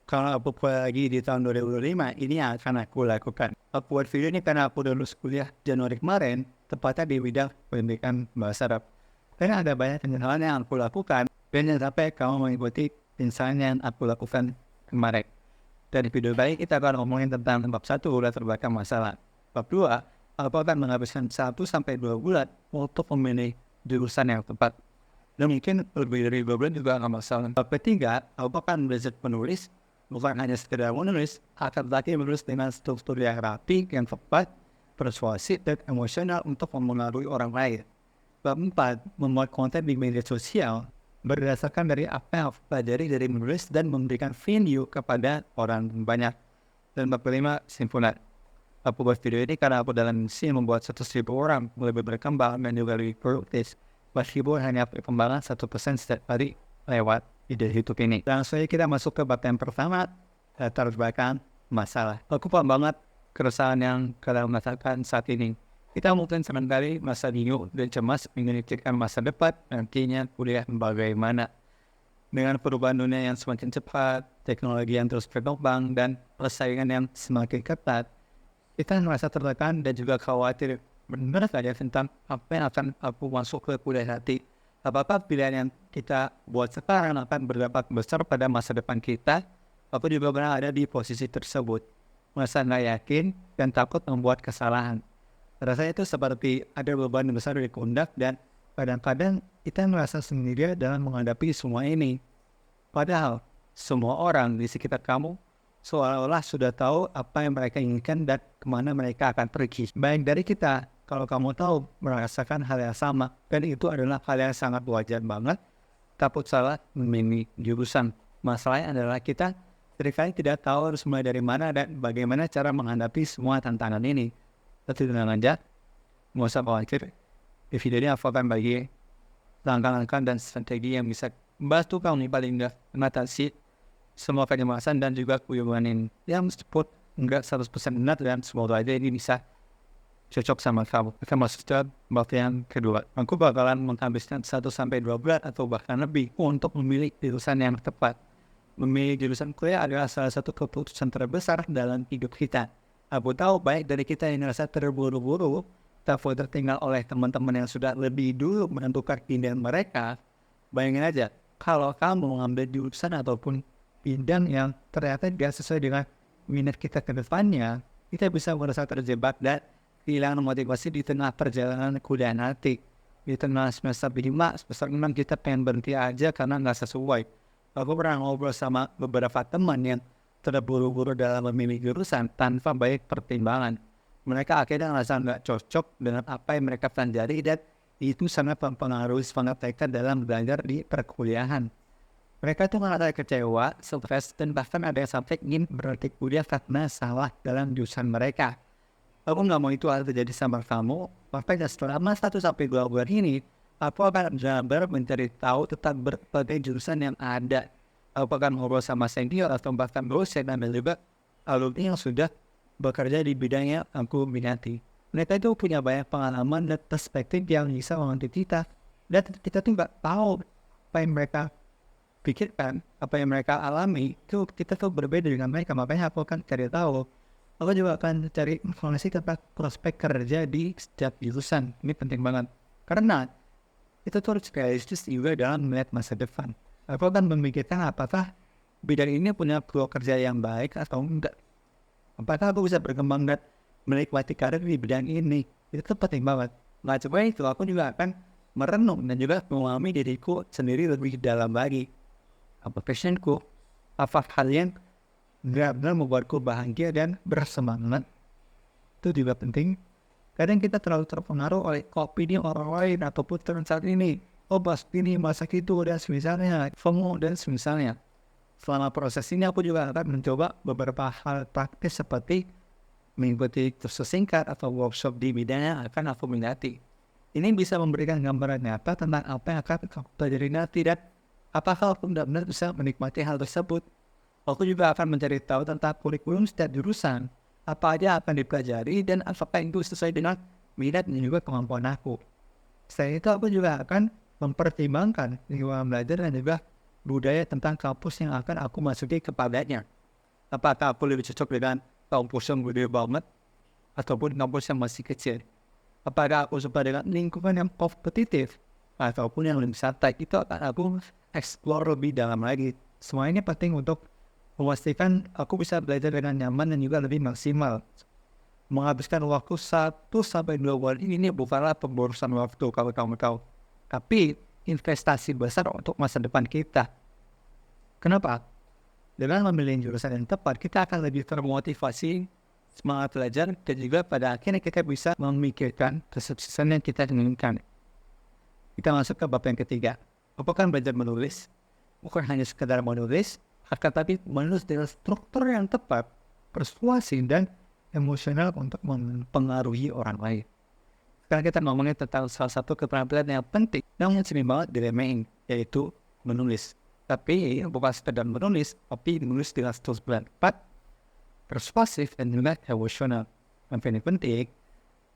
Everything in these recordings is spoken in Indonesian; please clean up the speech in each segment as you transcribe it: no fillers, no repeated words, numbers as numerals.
Kalau aku kuliah lagi di tahun 2025, ini yang akan aku lakukan. Aku buat video ini karena aku lulus kuliah Januari kemarin, tepatnya di bidang pendidikan bahasa Arab. Karena ada banyak penyesalan yang aku lakukan, dan jangan sampai kamu mengikuti penyesalan yang aku lakukan kemarin. Dari video baik kita akan ngomongin tentang bab 1, latar belakang masalah. Bab 2, aku akan menghabiskan 1 sampai 2 bulan untuk memilih jurusan yang tepat. Dan mungkin lebih dari 2 bulan juga nggak masalah. Bab ketiga, aku akan belajar menulis, bukan hanya sekedar menulis, akan tetapi menulis dengan struktur yang rapi, yang tepat, persuasif, dan emosional untuk mempengaruhi orang lain. Bab 4, membuat konten di media sosial berdasarkan dari apa yang aku pelajari dari menulis dan memberikan value kepada orang banyak. Dan bab kelima, simpulan. Aku buat video ini karena aku dalam misi membuat 100.000 orang lebih berkembang dan juga lebih produktif. Meskipun hanya perkembangan 1% setiap hari lewat ide YouTube ini. Langsung saja kita masuk ke bab yang pertama, latar belakang masalah. Aku paham banget keresahan yang kalian rasakan saat ini. Kita mungkin seringkali masa bingung dan cemas memikirkan masa depan nantinya kuliah bagaimana. Dengan perubahan dunia yang semakin cepat, teknologi yang terus berkembang, dan persaingan yang semakin ketat, kita merasa tertekan dan juga khawatir benar saja tentang apa yang akan aku masuk ke kuliah nanti. Apakah pilihan yang kita buat sekarang akan berdampak besar pada masa depan kita? Aku juga pernah ada di posisi tersebut. Merasa nggak yakin dan takut membuat kesalahan. Rasanya itu seperti ada beban besar di pundak dan kadang-kadang kita merasa sendirian dalam menghadapi semua ini. Padahal semua orang di sekitar kamu seolah-olah sudah tahu apa yang mereka inginkan dan kemana mereka akan pergi. Baik dari kita, kalau kamu tahu merasakan hal yang sama, dan itu adalah hal yang sangat wajar banget, takut salah memilih jurusan. Masalahnya adalah kita seringkali tidak tahu harus mulai dari mana dan bagaimana cara menghadapi semua tantangan ini. Tapi tenang aja, nggak usah khawatir. Di video ini aku akan bagi langkah-langkah dan strategi yang bisa membantu kamu paling nggak mengatasi semua kecemasan dan juga kebingungan ini. Yang meskipun nggak 100% benar dan semoga aja ini bisa cocok sama kamu. Kita masuk ke bab yang kedua. Aku bakalan menghabiskan 1 sampai 2 bulan atau bahkan lebih untuk memilih jurusan yang tepat. Memilih jurusan kuliah adalah salah satu keputusan terbesar dalam hidup kita. Aku tahu baik dari kita yang merasa terburu-buru, takut tertinggal oleh teman-teman yang sudah lebih dulu menentukan pilihan mereka. Bayangin aja, kalau kamu mengambil jurusan ataupun bidang yang ternyata tidak sesuai dengan minat kita ke depannya, kita bisa merasa terjebak dan kehilangan motivasi di tengah perjalanan kuliah nanti. Di tengah semester 5, semester 6 kita pengen berhenti aja karena nggak sesuai. Aku pernah ngobrol sama beberapa teman yang terburu-buru dalam memilih jurusan tanpa baik pertimbangan. Mereka akhirnya merasa nggak cocok dengan apa yang mereka pelajari dan itu sangat mempengaruhi semangat mereka dalam belajar di perkuliahan. Mereka tuh merasa kecewa, stres, dan bahkan ada yang sampai ingin berhenti kuliah karena salah dalam jurusan mereka. Aku nggak mau itu hal terjadi sama kamu, makanya selama 1 sampai 2 bulan ini, aku akan benar-benar mencari tahu tentang berbagai jurusan yang ada. Aku akan ngobrol sama senior atau bahkan dosen dan juga alumni yang sudah bekerja di bidang yang aku minati. Mereka itu punya banyak pengalaman dan perspektif yang bisa membantu kita. Dan kita tuh nggak tahu apa yang mereka pikirkan, apa yang mereka alami, itu kita tuh berbeda dengan mereka. Makanya aku akan cari tahu. Aku juga akan cari informasi tentang prospek kerja di setiap jurusan. Ini penting banget. Karena itu tuh harus realistis juga dalam melihat masa depan. Aku akan memikirkan apakah bidang ini punya peluang kerja yang baik atau enggak. Apakah aku bisa berkembang dan menikmati karir di bidang ini. Itu tuh penting banget. Nah coba itu aku juga akan merenung dan juga memahami diriku sendiri lebih dalam lagi. Apa passionku? Apa hal yang benar-benar membuatku bahagia dan bersemangat. Itu juga penting. Kadang kita terlalu terpengaruh oleh opini orang lain ataupun tren saat ini. Oh pas ini masa itu dan semisalnya, FOMO dan semisalnya. Selama proses ini aku juga akan mencoba beberapa hal praktis seperti mengikuti kursus singkat atau workshop di bidang yang akan aku minati. Ini bisa memberikan gambaran nyata tentang apa yang akan aku pelajari nanti dan apakah aku benar-benar bisa menikmati hal tersebut. Aku juga akan mencari tahu tentang kurikulum setiap jurusan, apa aja akan dipelajari dan apakah itu sesuai dengan minat dan juga kemampuan aku. Selain itu aku juga akan mempertimbangkan lingkungan belajar dan juga budaya tentang kampus yang akan aku masuki kepadanya. Apakah aku lebih cocok dengan kampus yang gede banget ataupun kampus yang masih kecil? Apakah aku suka dengan lingkungan yang kompetitif ataupun yang lebih santai? Itu akan aku explore lebih dalam lagi. Semua ini penting untuk memastikan aku bisa belajar dengan nyaman dan juga lebih maksimal. Menghabiskan waktu 1 sampai 2 bulan ini bukanlah pemborosan waktu kalau kamu tahu, tapi investasi besar untuk masa depan kita. Kenapa? Dengan memilih jurusan yang tepat, kita akan lebih termotivasi, semangat belajar, dan juga pada akhirnya kita bisa memikirkan kesuksesan yang kita inginkan. Kita masuk ke bab yang ketiga. Apakah belajar menulis? Bukan hanya sekedar menulis, akan tapi menulis dengan struktur yang tepat, persuasi, dan emosional untuk mempengaruhi orang lain. Sekarang kita ngomongin tentang salah satu keterampilan yang penting, namun sering banget diremehin, yaitu menulis. Tapi bukan sekedar menulis, tapi menulis dengan struktur yang tepat, persuasif, dan juga emosional. Yang paling penting,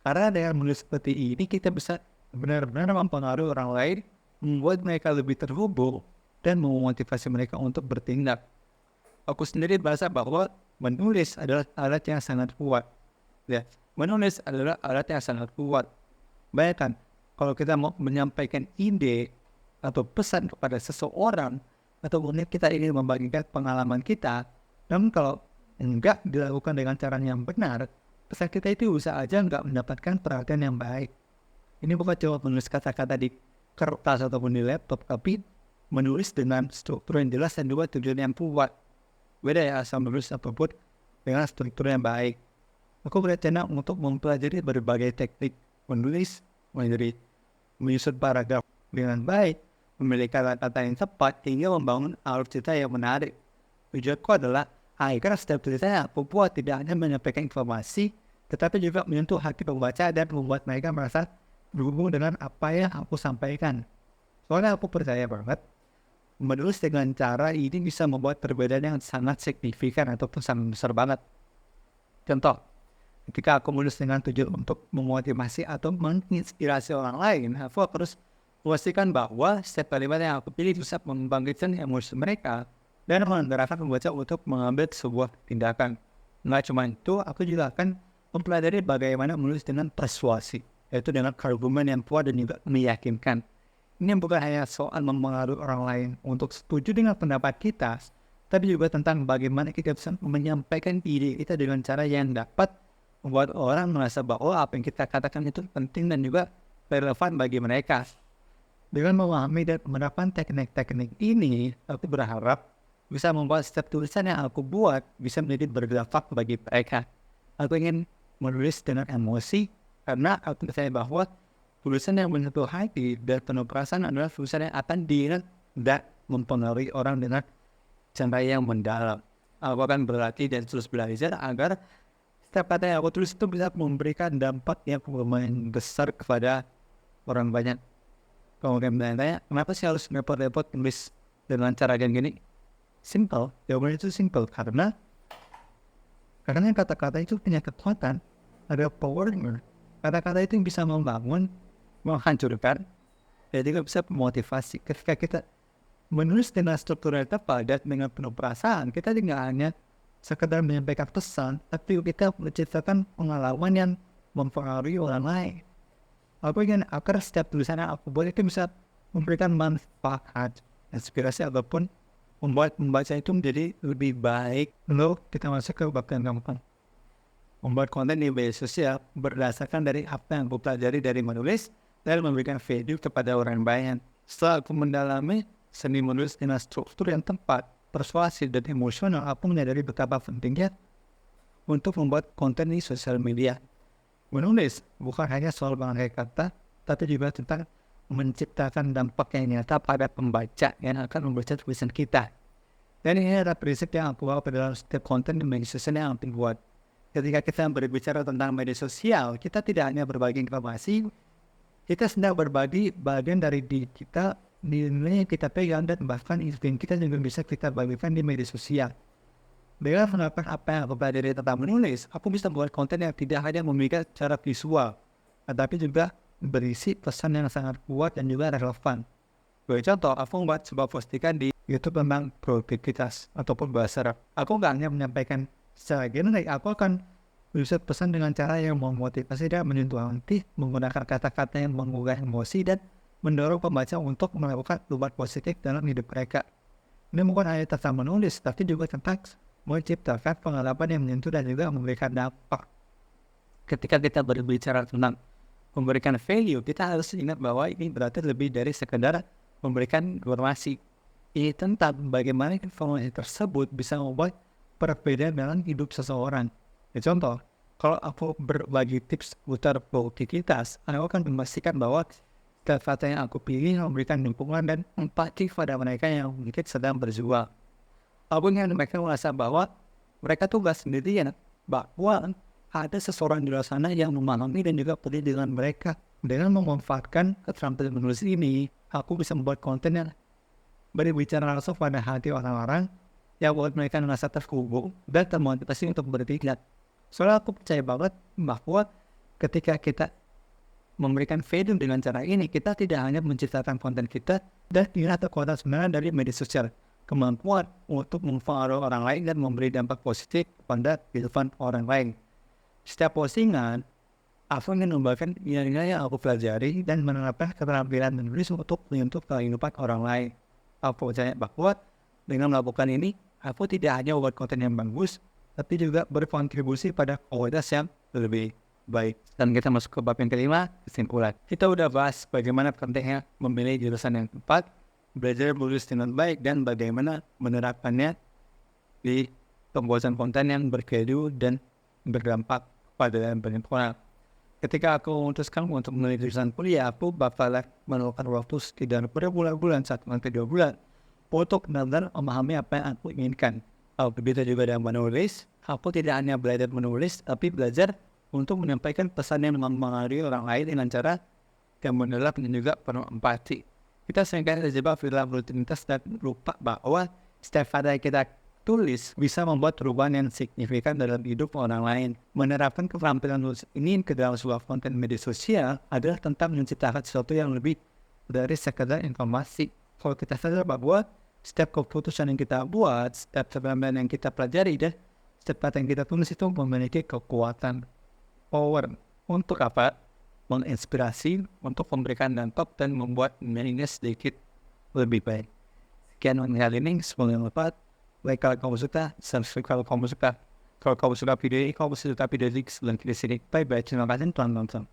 karena dengan menulis seperti ini, kita bisa benar-benar mempengaruhi orang lain, membuat mereka lebih terhubung, dan memotivasi mereka untuk bertindak. Aku sendiri merasa bahwa menulis adalah alat yang sangat kuat. Ya, menulis adalah alat yang sangat kuat. Bayangkan, kalau kita mau menyampaikan ide atau pesan kepada seseorang, atau mungkin kita ingin membagikan pengalaman kita, namun kalau enggak dilakukan dengan cara yang benar, pesan kita itu bisa aja enggak mendapatkan perhatian yang baik. Ini bukan cuma menulis kata-kata di kertas ataupun di laptop, tapi menulis dengan struktur yang jelas dan juga tujuan yang kuat. Beda ya asal menulis apapun dengan struktur yang baik. Aku berencana untuk mempelajari berbagai teknik menulis, menyusun paragraf dengan baik, memilih kata-kata yang tepat, hingga membangun alur cerita yang menarik. Tujuanku adalah agar setiap cerita yang aku buat tidak hanya menyampaikan informasi, tetapi juga menyentuh hati pembaca dan membuat mereka merasa berhubung dengan apa yang aku sampaikan. Soalnya aku percaya banget, menulis dengan cara ini bisa membuat perbedaan yang sangat signifikan ataupun sangat besar banget. Contoh, ketika aku menulis dengan tujuan untuk memotivasi atau menginspirasi orang lain, aku harus memastikan bahwa setiap kalimat yang aku pilih bisa membangkitkan emosi mereka dan menggerakkan pembaca untuk mengambil sebuah tindakan. Nggak cuma itu, aku juga akan mempelajari bagaimana menulis dengan persuasi, yaitu dengan argumen yang kuat dan juga meyakinkan. Ini bukan hanya soal mempengaruhi orang lain untuk setuju dengan pendapat kita, tapi juga tentang bagaimana kita bisa menyampaikan ide kita dengan cara yang dapat membuat orang merasa bahwa apa yang kita katakan itu penting dan juga relevan bagi mereka. Dengan memahami dan menerapkan teknik-teknik ini, aku berharap bisa membuat setiap tulisan yang aku buat bisa menjadi berdampak bagi mereka. Aku ingin menulis dengan emosi karena aku percaya bahwa tulisan yang menyentuh hati dan penuh perasaan adalah tulisan yang akan diingat dan mempengaruhi orang dengan cara yang mendalam. Aku akan berlatih dan terus belajar agar setiap kata yang aku tulis itu bisa memberikan dampak yang lumayan besar kepada orang banyak. Kalau kalian bertanya, kenapa sih harus repot-repot tulis dengan cara yang gini? Simple, jawabannya itu simple karena kata-kata itu punya kekuatan, ada powernya. Kata-kata itu yang bisa membangun, menghancurkan, dan juga bisa memotivasi. Ketika kita menulis dengan struktur yang tepat dan dengan penuh perasaan, kita tidak hanya sekedar menyampaikan pesan, tapi kita menciptakan pengalaman yang mempengaruhi orang lain. Aku ingin agar setiap tulisan yang aku buat itu bisa memberikan manfaat, inspirasi, ataupun membuat membaca itu menjadi lebih baik. Lalu kita masuk ke bab yang keempat. Membuat konten di media sosial berdasarkan dari apa yang aku pelajari dari menulis dan memberikan value kepada orang banyak. Setelah aku mendalami seni menulis dengan struktur yang tepat, persuasi, dan emosional, aku menyadari betapa pentingnya untuk membuat konten di sosial media. Menulis bukan hanya soal bangkai kata, tapi juga tentang menciptakan dampak yang nyata pada pembaca yang akan membaca tulisan kita. Dan ini adalah prinsip yang aku bawa pada dalam setiap konten di media sosial yang aku buat. Ketika kita berbicara tentang media sosial, kita tidak hanya berbagi informasi, kita sedang berbagi bagian dari diri kita, nilai yang kita pegang, dan bahkan insting kita juga bisa kita bagikan di media sosial. Dengan menerapkan apa yang aku pelajari tentang menulis, aku bisa membuat konten yang tidak hanya memberikan secara visual, tetapi juga berisi pesan yang sangat kuat dan juga relevan. Sebagai contoh, aku membuat sebuah postingan di itu tentang produktivitas ataupun bahasa Arab. Aku nggak hanya menyampaikan secara generik, aku akan bisa pesan dengan cara yang memotivasi dan menyentuh hati, menggunakan kata-kata yang menggugah emosi dan mendorong pembaca untuk melakukan perubahan positif dalam hidup mereka. Ini bukan hanya tentang menulis, tapi juga tentang menciptakan pengalaman yang menyentuh dan juga memberikan dampak. Ketika kita berbicara tentang memberikan value, kita harus ingat bahwa ini berarti lebih dari sekedar memberikan informasi. Ini tentang bagaimana informasi tersebut bisa membuat perbedaan dalam hidup seseorang. Contoh, kalau aku berbagi tips seputar produktivitas, aku akan memastikan bahwa kata-kata yang aku pilih memberikan dukungan dan empati pada mereka yang mungkin sedang berjuang. Aku ingin mereka merasa bahwa mereka tuh gak sendirian, bahwa ada seseorang di luar sana yang memahami dan juga peduli dengan mereka. Dengan memanfaatkan keterampilan menulis ini, aku bisa membuat konten yang berbicara langsung pada hati orang-orang yang buat mereka merasa terhubung dan termotivasi untuk berpikir. Soalnya aku percaya banget bahwa ketika kita memberikan value dengan cara ini, kita tidak hanya menciptakan konten kita dan tidak ada konten sebenarnya dari media sosial. Kemampuan untuk mempengaruhi orang lain dan memberi dampak positif pada kehidupan orang lain. Setiap postingan, aku ingin membagikan nilai-nilai yang aku pelajari dan menerapkan keterampilan menulis untuk menyentuh kehidupan orang lain. Aku percaya bahwa dengan melakukan ini, aku tidak hanya membuat konten yang bagus, tapi juga berkontribusi pada kualitas yang lebih baik. Dan kita masuk ke bab yang kelima, kesimpulan. Kita udah bahas bagaimana pentingnya memilih jurusan yang tepat, belajar menulis dengan baik, dan bagaimana menerapkannya di pembuatan konten yang bervalue dan berdampak pada banyak orang. Ketika aku memutuskan untuk memilih jurusan kuliah, aku bakalan menemukan waktu sekitar berbulan-bulan, 1-2 bulan, untuk benar-benar memahami apa yang aku inginkan. Begitu juga dengan menulis, aku tidak hanya belajar menulis, tapi belajar untuk menyampaikan pesan yang mempengaruhi orang lain dengan cara yang mendalam dan juga penuh empati. Kita seringkali terjebak dalam rutinitas dan lupa bahwa setiap kata yang kita tulis bisa membuat perubahan yang signifikan dalam hidup orang lain. Menerapkan keterampilan nulis ini ke dalam sebuah konten media sosial adalah tentang menciptakan sesuatu yang lebih dari sekedar informasi. Kalau kita sadar bahwa setiap keputusan yang kita buat, setiap keterampilan yang kita pelajari, dan setiap kata yang kita tulis itu memiliki kekuatan, power untuk apa? Menginspirasi, untuk memberikan dampak dan membuat dirinya sedikit lebih baik. Sekian untuk hal ini, semoga bermanfaat. Baik, kalau kamu suka, subscribe kalau kamu suka. Kalau kamu suka video ini, kamu suka video ini, sebelum kita sini. Bye-bye, terima kasih telah menonton.